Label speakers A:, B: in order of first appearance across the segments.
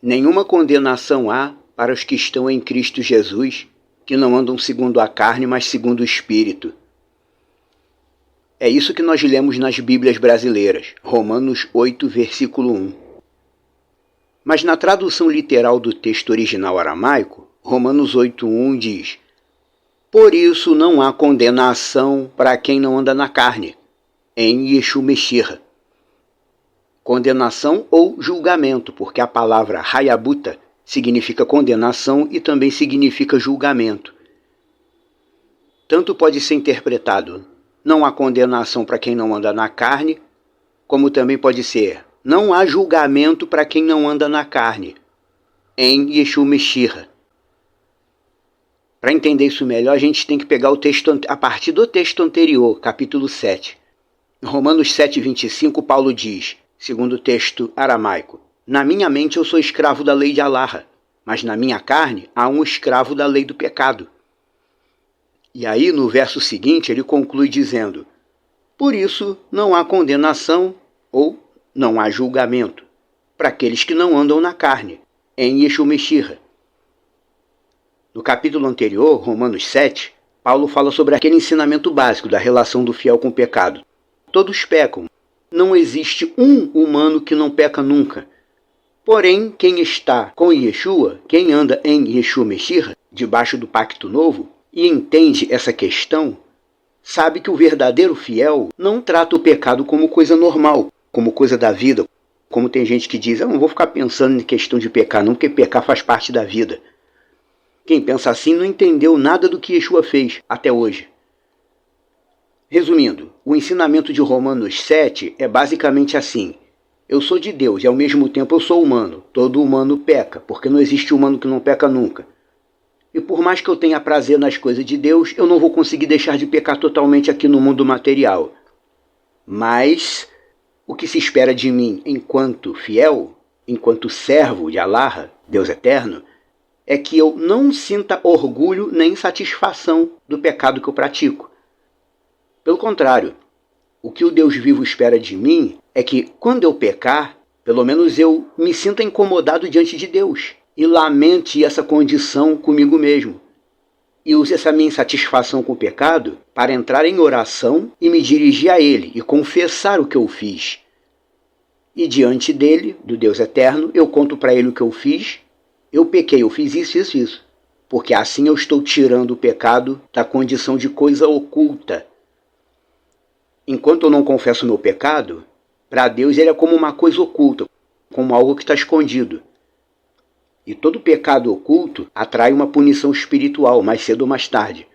A: Nenhuma condenação há para os que estão em Cristo Jesus, que não andam segundo a carne, mas segundo o Espírito. É isso que nós lemos nas Bíblias brasileiras, Romanos 8, versículo 1. Mas na tradução literal do texto original aramaico, Romanos 8:1 diz: por isso não há condenação para quem não anda na carne, em Yeshua Meshirra. Condenação ou julgamento, porque a palavra Hayabuta significa condenação e também significa julgamento. Tanto pode ser interpretado: não há condenação para quem não anda na carne, como também pode ser: não há julgamento para quem não anda na carne, em Yeshua Meshirra. Para entender isso melhor, a gente tem que pegar o texto a partir do texto anterior, capítulo 7. Em Romanos 7:25, Paulo diz, segundo o texto aramaico: na minha mente eu sou escravo da lei de Allah, mas na minha carne há um escravo da lei do pecado. E aí, no verso seguinte, ele conclui dizendo: por isso não há condenação ou não há julgamento para aqueles que não andam na carne, em Yeshua Meshirra. No capítulo anterior, Romanos 7, Paulo fala sobre aquele ensinamento básico da relação do fiel com o pecado. Todos pecam. Não existe um humano que não peca nunca. Porém, quem está com Yeshua, quem anda em Yeshua Meshirra, debaixo do pacto novo, e entende essa questão, sabe que o verdadeiro fiel não trata o pecado como coisa normal, como coisa da vida. Como tem gente que diz: eu não vou ficar pensando em questão de pecar não, porque pecar faz parte da vida. Quem pensa assim não entendeu nada do que Yeshua fez até hoje. Resumindo, o ensinamento de Romanos 7 é basicamente assim: eu sou de Deus e ao mesmo tempo eu sou humano. Todo humano peca, porque não existe humano que não peca nunca. E por mais que eu tenha prazer nas coisas de Deus, eu não vou conseguir deixar de pecar totalmente aqui no mundo material. Mas o que se espera de mim enquanto fiel, enquanto servo de Allah, Deus eterno, é que eu não sinta orgulho nem satisfação do pecado que eu pratico. Pelo contrário, o que o Deus vivo espera de mim é que, quando eu pecar, pelo menos eu me sinta incomodado diante de Deus e lamente essa condição comigo mesmo. E use essa minha insatisfação com o pecado para entrar em oração e me dirigir a Ele e confessar o que eu fiz. E diante dele, do Deus eterno, eu conto para Ele o que eu fiz. Eu pequei, eu fiz isso, isso, isso. Porque assim eu estou tirando o pecado da condição de coisa oculta. Enquanto eu não confesso o meu pecado, para Deus ele é como uma coisa oculta, como algo que está escondido. E todo pecado oculto atrai uma punição espiritual, mais cedo ou mais tarde.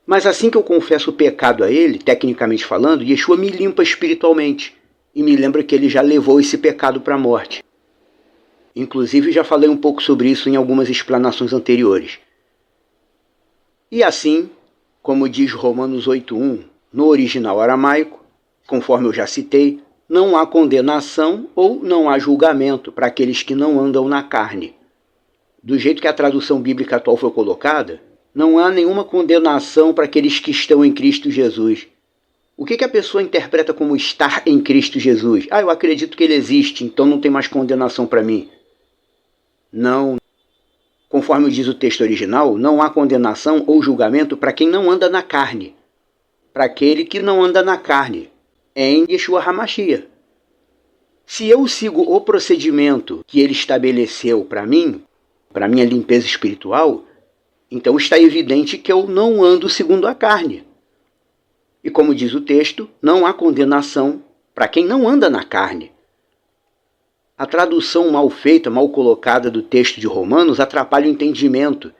A: Mas assim que eu confesso o pecado a Ele, tecnicamente falando, Yeshua me limpa espiritualmente e me lembra que Ele já levou esse pecado para a morte. Inclusive já falei um pouco sobre isso em algumas explanações anteriores. E assim, como diz Romanos 8:1, no original aramaico, conforme eu já citei, não há condenação ou não há julgamento para aqueles que não andam na carne. Do jeito que a tradução bíblica atual foi colocada, não há nenhuma condenação para aqueles que estão em Cristo Jesus. O que a pessoa interpreta como estar em Cristo Jesus? Eu acredito que ele existe, então não tem mais condenação para mim. Não. Conforme diz o texto original, não há condenação ou julgamento para quem não anda na carne. Para aquele que não anda na carne, em Yeshua HaMashiach. Se eu sigo o procedimento que ele estabeleceu para mim, para minha limpeza espiritual, então está evidente que eu não ando segundo a carne. E como diz o texto, não há condenação para quem não anda na carne. A tradução mal feita, mal colocada do texto de Romanos atrapalha o entendimento.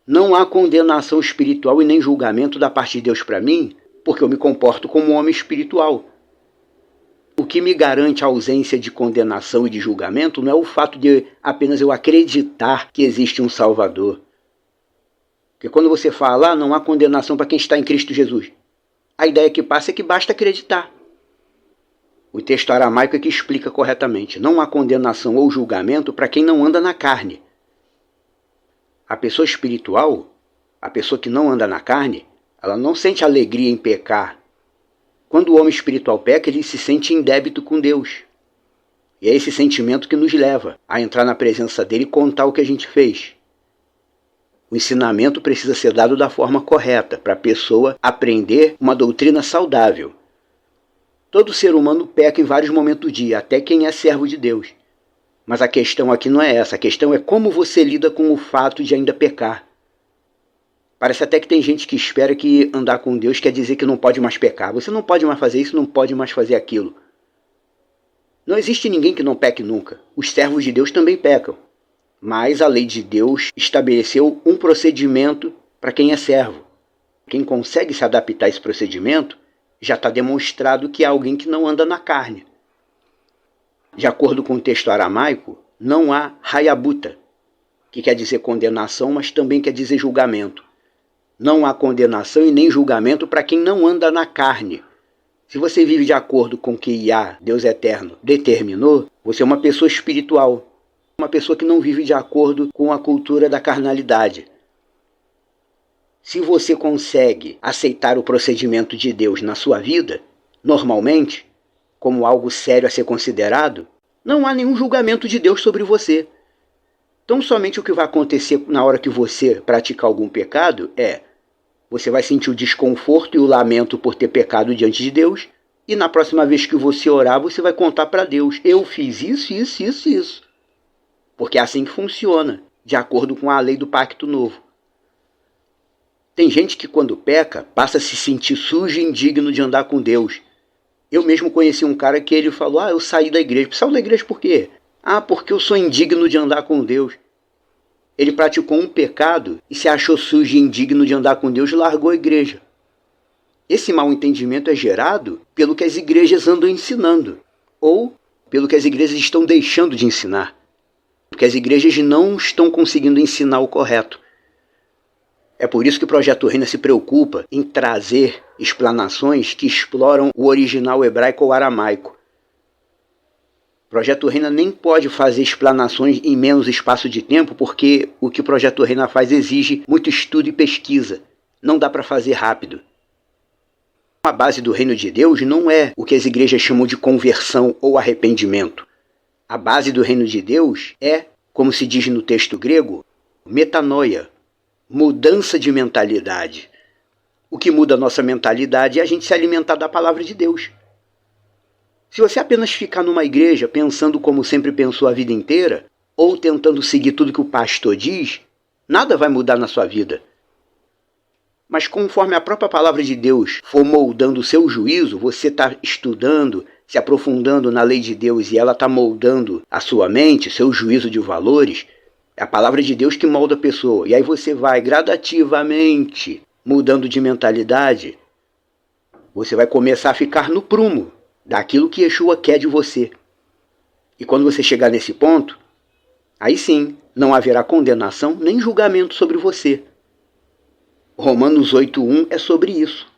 A: Não há condenação espiritual e nem julgamento da parte de Deus para mim, porque eu me comporto como um homem espiritual. O que me garante a ausência de condenação e de julgamento não é o fato de apenas eu acreditar que existe um Salvador. Porque quando você fala, não há condenação para quem está em Cristo Jesus, a ideia que passa é que basta acreditar. O texto aramaico é que explica corretamente. Não há condenação ou julgamento para quem não anda na carne. A pessoa espiritual, a pessoa que não anda na carne, Ela não sente alegria em pecar. Quando o homem espiritual peca, ele se sente em débito com Deus. E é esse sentimento que nos leva a entrar na presença dele e contar o que a gente fez. O ensinamento precisa ser dado da forma correta, para a pessoa aprender uma doutrina saudável. Todo ser humano peca em vários momentos do dia, até quem é servo de Deus. Mas a questão aqui não é essa, a questão é como você lida com o fato de ainda pecar. Parece até que tem gente que espera que andar com Deus quer dizer que não pode mais pecar. Você não pode mais fazer isso, não pode mais fazer aquilo. Não existe ninguém que não peque nunca. Os servos de Deus também pecam. Mas a lei de Deus estabeleceu um procedimento para quem é servo. Quem consegue se adaptar a esse procedimento, já está demonstrado que é alguém que não anda na carne. De acordo com o texto aramaico, não há hayabuta, que quer dizer condenação, mas também quer dizer julgamento. Não há condenação e nem julgamento para quem não anda na carne. Se você vive de acordo com o que Yah, Deus Eterno, determinou, você é uma pessoa espiritual. Uma pessoa que não vive de acordo com a cultura da carnalidade. Se você consegue aceitar o procedimento de Deus na sua vida, normalmente, como algo sério a ser considerado, não há nenhum julgamento de Deus sobre você. Então somente o que vai acontecer na hora que você praticar algum pecado é: você vai sentir o desconforto e o lamento por ter pecado diante de Deus, e na próxima vez que você orar, você vai contar para Deus: eu fiz isso. Porque é assim que funciona, de acordo com a lei do Pacto Novo. Tem gente que quando peca, passa a se sentir sujo e indigno de andar com Deus. Eu mesmo conheci um cara que ele falou: eu saí da igreja. Saiu da igreja por quê? Porque eu sou indigno de andar com Deus. Ele praticou um pecado e se achou sujo e indigno de andar com Deus e largou a igreja. Esse mal entendimento é gerado pelo que as igrejas andam ensinando, ou pelo que as igrejas estão deixando de ensinar. Porque as igrejas não estão conseguindo ensinar o correto. É por isso que o Projeto Reina se preocupa em trazer explanações que exploram o original hebraico ou aramaico. O Projeto Reina nem pode fazer explanações em menos espaço de tempo, porque o que o Projeto Reina faz exige muito estudo e pesquisa. Não dá para fazer rápido. A base do reino de Deus não é o que as igrejas chamam de conversão ou arrependimento. A base do reino de Deus é, como se diz no texto grego, metanoia, mudança de mentalidade. O que muda a nossa mentalidade é a gente se alimentar da palavra de Deus. Se você apenas ficar numa igreja pensando como sempre pensou a vida inteira, ou tentando seguir tudo que o pastor diz, nada vai mudar na sua vida. Mas conforme a própria palavra de Deus for moldando o seu juízo, você está estudando, se aprofundando na lei de Deus e ela está moldando a sua mente, seu juízo de valores, é a palavra de Deus que molda a pessoa. E aí você vai gradativamente mudando de mentalidade, você vai começar a ficar no prumo daquilo que Yeshua quer de você. E quando você chegar nesse ponto, aí sim, não haverá condenação nem julgamento sobre você. Romanos 8:1 é sobre isso.